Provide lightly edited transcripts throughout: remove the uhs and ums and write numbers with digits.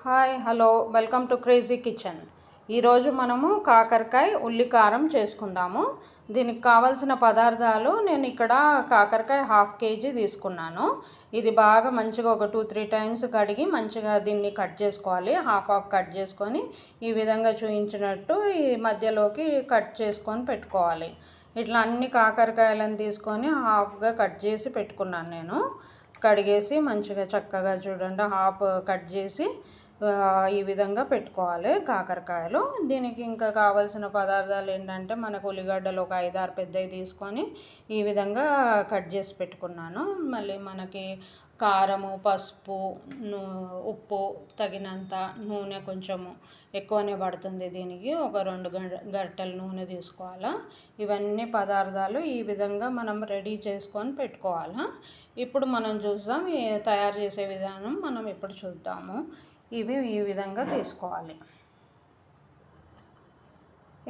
Hi hello welcome to crazy kitchen. ఈరోజు మనము కాకరకాయ ఉల్లి కారం చేసుకుందాము. దీనికి కావాల్సిన పదార్థాలు నేను ఇక్కడ కాకరకాయ 1/2 kg తీసుకున్నాను. ఇది బాగా మంచిగా ఒక 2-3 టైమ్స్ కడిగి మంచిగా దీన్ని కట్ చేసుకోవాలి. హాఫ్ కట్ చేసుకొని ఈ విధంగా చూపించినట్టు ఈ మధ్యలోకి కట్ చేసుకొని పెట్టుకోవాలి. ఇట్లా అన్ని కాకరకాయలను తీసుకొని హాఫ్గా కట్ చేసి పెట్టుకున్నాను. నేను కడిగేసి మంచిగా చక్కగా చూడండి హాఫ్ కట్ చేసి ఈ విధంగా పెట్టుకోవాలి కాకరకాయలు. దీనికి ఇంకా కావాల్సిన పదార్థాలు ఏంటంటే మనకు ఉల్లిగడ్డలు ఒక 5-6 పెద్దవి తీసుకొని ఈ విధంగా కట్ చేసి పెట్టుకున్నాను. మళ్ళీ మనకి కారము, పసుపు, ఉప్పు తగినంత, నూనె కొంచెము ఎక్కువనే పడుతుంది దీనికి, ఒక 2 గరిటెల నూనె తీసుకోవాలా. ఇవన్నీ పదార్థాలు ఈ విధంగా మనం రెడీ చేసుకొని పెట్టుకోవాలా. ఇప్పుడు మనం చూద్దాం తయారు చేసే విధానం. మనం ఇప్పుడు చూద్దాము. ఇవి ఈ విధంగా తీసుకోవాలి.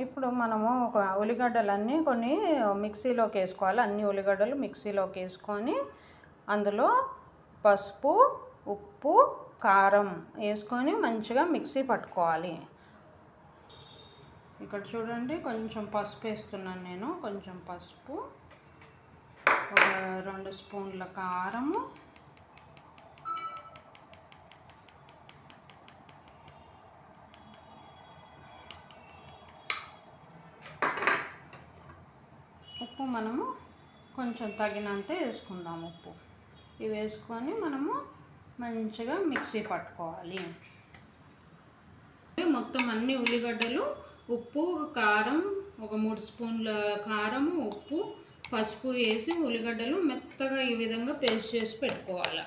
ఇప్పుడు మనము ఒక ఉల్లిగడ్డలన్నీ కొన్ని మిక్సీలోకి వేసుకోవాలి. అన్ని ఉల్లిగడ్డలు మిక్సీలోకి వేసుకొని అందులో పసుపు, ఉప్పు, కారం వేసుకొని మంచిగా మిక్సీ పట్టుకోవాలి. ఇక్కడ చూడండి కొంచెం పసుపు వేస్తున్నాను నేను. కొంచెం పసుపు, ఒక 2 స్పూన్ల కారము, ఉప్పు మనము కొంచెం తగినంత వేసుకుందాము. ఉప్పు ఇవి వేసుకొని మనము మంచిగా మిక్సీ పట్టుకోవాలి. మొత్తం అన్ని ఉల్లిగడ్డలు, ఉప్పు, కారం, ఒక 3 స్పూన్ల కారము, ఉప్పు, పసుపు వేసి ఉల్లిగడ్డలు మెత్తగా ఈ విధంగా పేస్ట్ చేసి పెట్టుకోవాలి.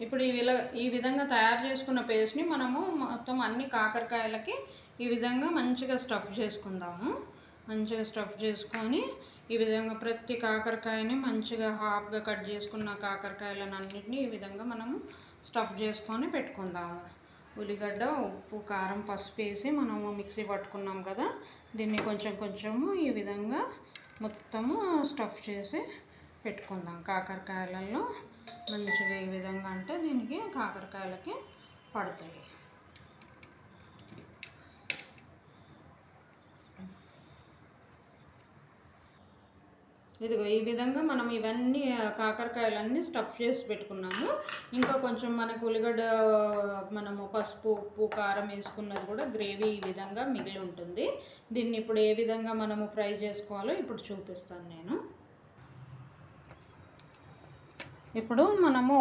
ఇప్పుడు ఈ విధంగా తయారు చేసుకున్న పేస్ట్ని మనము మొత్తం అన్ని కాకరకాయలకి ఈ విధంగా మంచిగా స్టఫ్ చేసుకుందాము. మంచిగా స్టఫ్ చేసుకొని ఈ విధంగా ప్రతి కాకరకాయని మంచిగా హాఫ్గా కట్ చేసుకున్న కాకరకాయలను అన్నింటినీ ఈ విధంగా మనము స్టఫ్ చేసుకొని పెట్టుకుందాము. ఉల్లిగడ్డ, ఉప్పు, కారం, పసుపు వేసి మనము మిక్సీ పట్టుకున్నాం కదా, దీన్ని కొంచెం కొంచెము ఈ విధంగా మొత్తము స్టఫ్ చేసి పెట్టుకుందాం కాకరకాయలలో. మంచిగా ఈ విధంగా అంటే దీనికి కాకరకాయలకి పడతాయి. ఇదిగో ఈ విధంగా మనం ఇవన్నీ కాకరకాయలన్నీ స్టఫ్ చేసి పెట్టుకున్నాము. ఇంకా కొంచెం మనకు ఉల్లిగడ్డ మనము పసుపు, ఉప్పు, కారం వేసుకున్నది కూడా గ్రేవీ ఈ విధంగా మిగిలి ఉంటుంది. దీన్ని ఇప్పుడు ఏ విధంగా మనము ఫ్రై చేసుకోవాలో ఇప్పుడు చూపిస్తాను నేను. ఇప్పుడు మనము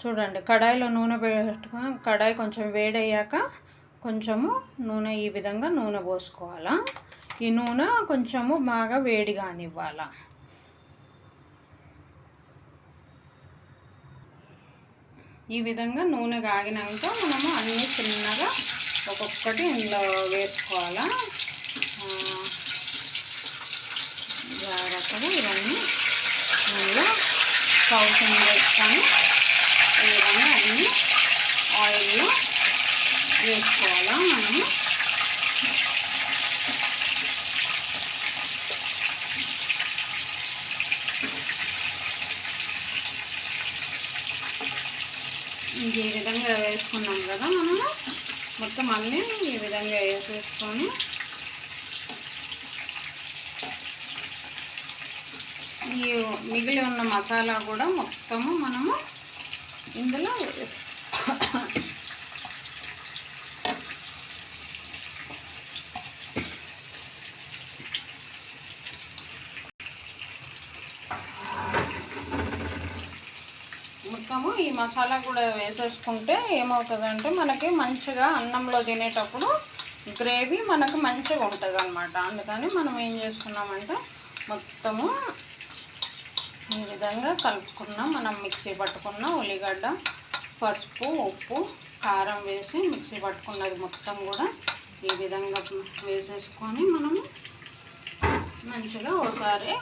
చూడండి కడాయిలో నూనె పెట్టుకొని, కడాయి కొంచెం వేడయ్యాక కొంచెము నూనె ఈ విధంగా నూనె పోసుకోవాలా. ఈ నూనె కొంచెము బాగా వేడి కానివ్వాల. ఈ విధంగా నూనె కాగినాక మనము అన్నీ చిన్నగా ఒక్కొక్కటి ఇందులో వేసుకోవాలా. జాగ్రత్తగా ఇవన్నీ నూనెలో కౌసం వేసుకొని ఈ విధంగా అన్నీ ఆయిల్లో వేసుకోవాలా. మనము ఈ విధంగా వేసుకున్నాం కదా, మనము మొత్తం అన్నీ ఈ విధంగా వేసేసుకొని ఈ మిగిలి ఉన్న మసాలా కూడా మొత్తము మనము ఇందులో మొత్తము ఈ మసాలా కూడా వేసేసుకుంటే ఏమవుతుందంటే మనకి మంచిగా అన్నంలో తినేటప్పుడు గ్రేవీ మనకు మంచిగా ఉంటుంది అన్నమాట. అందుకని మనం ఏం చేస్తున్నామంటే మొత్తము ఈ విధంగా కలుపుకున్నాం. మనం మిక్సీ పట్టుకున్న ఉల్లిగడ్డ, పసుపు, ఉప్పు, కారం వేసి మిక్సీ పట్టుకున్నది మొత్తం కూడా ఈ విధంగా వేసేసుకొని మనము మంచిగా ఒకసారి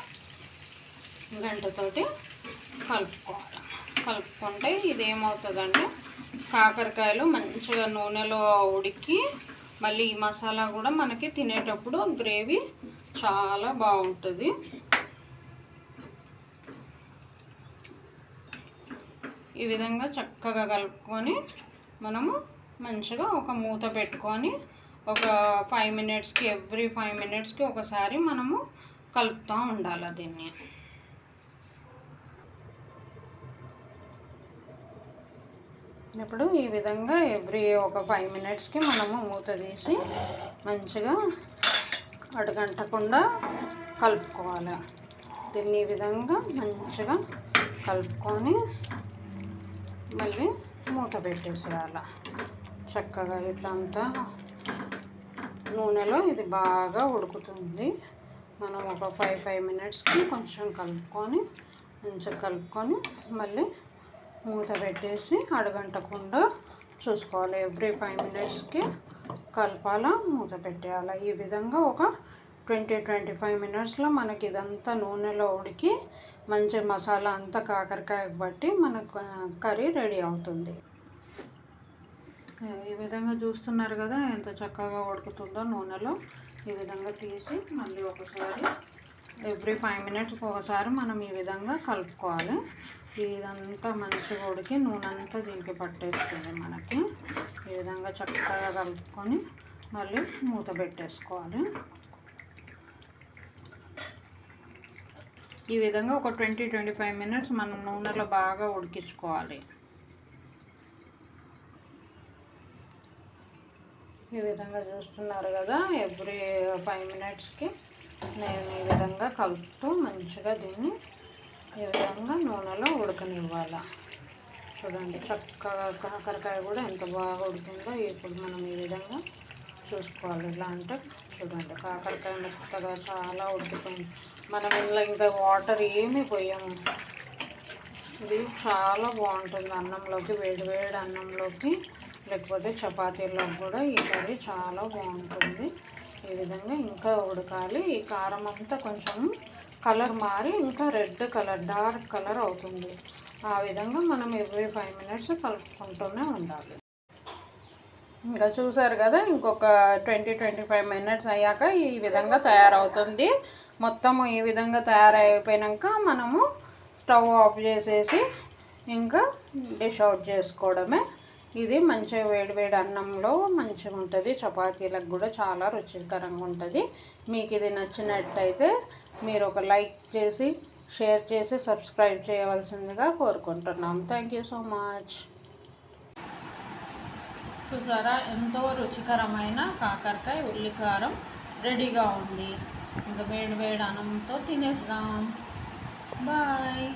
గంటతోటి కలుపుకోవాలి. కలుపుకుంటే ఇది ఏమవుతుందంటే కాకరకాయలు మంచిగా నూనెలో ఉడికి మళ్ళీ ఈ మసాలా కూడా మనకి తినేటప్పుడు గ్రేవీ చాలా బాగుంటుంది. ఈ విధంగా చక్కగా కలుపుకొని మనము మంచిగా ఒక మూత పెట్టుకొని ఒక 5 మినిట్స్కి ఎవ్రీ 5 మినిట్స్కి ఒకసారి మనము కలుపుతూ ఉండాలి దీన్ని. ఇప్పుడు ఈ విధంగా ఎవ్రీ ఒక 5 మినిట్స్కి మనము మూత తీసి మంచిగా అడుగంటకుండా కలుపుకోవాలి. దీన్ని ఈ విధంగా మంచిగా కలుపుకొని మళ్ళీ మూత పెట్టేసేయాలి. చక్కగా ఇట్లంతా నూనెలో ఇది బాగా ఉడుకుతుంది. మనం ఒక 5 మినిట్స్కి కొంచెం కలుపుకొని మంచిగా కలుపుకొని మళ్ళీ మూత పెట్టేసి అడుగంటకుండా చూసుకోవాలి. ఎవ్రీ 5 మినిట్స్కి కలపాల, మూత పెట్టేయాలి. ఈ విధంగా ఒక 20-25 మినిట్స్లో మనకి ఇదంతా నూనెలో ఉడికి మంచి మసాలా అంతా కాకరకాయకు బట్టి మనకు కర్రీ రెడీ అవుతుంది. ఈ విధంగా చూస్తున్నారు కదా ఎంత చక్కగా ఉడుకుతుందో నూనెలో. ఈ విధంగా తీసి మళ్ళీ ఒకసారి ఎవ్రీ 5 మినిట్స్కి ఒకసారి మనం ఈ విధంగా కలుపుకోవాలి. ఇదంతా మంచిగా ఉడికి నూనె అంతా దీనికి పట్టేస్తుంది మనకి. ఈ విధంగా చక్కగా కలుపుకొని మళ్ళీ మూత పెట్టేసుకోవాలి. ఈ విధంగా ఒక 20-25 మినిట్స్ మనం నూనెలో బాగా ఉడికించుకోవాలి. ఈ విధంగా చూస్తున్నారు కదా ఎవ్రీ 5 మినిట్స్కి నేను ఈ విధంగా కలుపుతూ మంచిగా దీన్ని ఈ విధంగా నూనెలో ఉడకనివ్వాలి. చూడండి చక్కగా కాకరకాయ కూడా ఎంత బాగా ఉడికిందో. ఇప్పుడు మనం ఈ విధంగా చూసుకోవాలి. ఇలా అంటే చూడండి కాకరకాయ మెత్తగా చాలా ఉడికిపోయింది. మనం ఇందులో ఇంకా వాటర్ ఏమీ పోయాము. ఇది చాలా బాగుంటుంది అన్నంలోకి, వేడి వేడి అన్నంలోకి లేకపోతే చపాతీలోకి కూడా ఈ కర్రీ చాలా బాగుంటుంది. ఈ విధంగా ఇంకా ఉడకాలి. ఈ కారం అంతా కొంచెం కలర్ మారి ఇంకా రెడ్ కలర్ డార్క్ కలర్ అవుతుంది. ఆ విధంగా మనం ఎవ్రీ 5 మినిట్స్ కలుపుకుంటూనే ఉండాలి. ఇంకా చూసారు కదా ఇంకొక 20-25 మినిట్స్ అయ్యాక ఈ విధంగా తయారవుతుంది. మొత్తము ఈ విధంగా తయారైపోయాక మనము స్టవ్ ఆఫ్ చేసేసి ఇంకా డిష్ అవుట్ చేసుకోవడమే. ఇది మంచిగా వేడి అన్నంలో మంచిగా ఉంటుంది. చపాతీలకు కూడా చాలా రుచికరంగా ఉంటుంది. మీకు ఇది నచ్చినట్టయితే మీరు ఒక లైక్ చేసి షేర్ చేసి సబ్స్క్రైబ్ చేయవలసిందిగా కోరుకుంటున్నాం. Thank you so much. చూసారా ఎంతో రుచికరమైన కాకరకాయ ఉల్లికారం రెడీగా ఉంది. ఇంకా వేడి అన్నంతో తినేద్దాం. బాయ్.